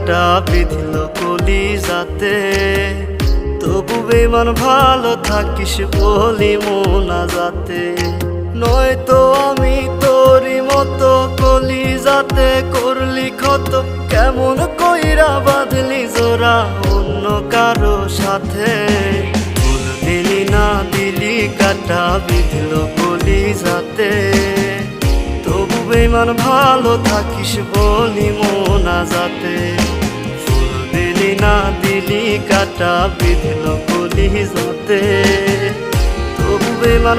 কাটা বিঁধল কলিজাতে, তবু বেমান ভালো থাকিস বলি মোনাজাতে। নয়তো আমি তোরই মতো কলিজাতে করলি ক্ষত, কেমন কইরা বাঁধলি জোড়া অন্য কারো সাথে। ফুল দিলি না দিলি কাটা বিঁধল কলিজাতে, তবু বেমান ভালো থাকিস বলি মোনাজাতে। ফুল দিলি না দিলি কাটা বিঁধল কলিজাতে, তবু বেমান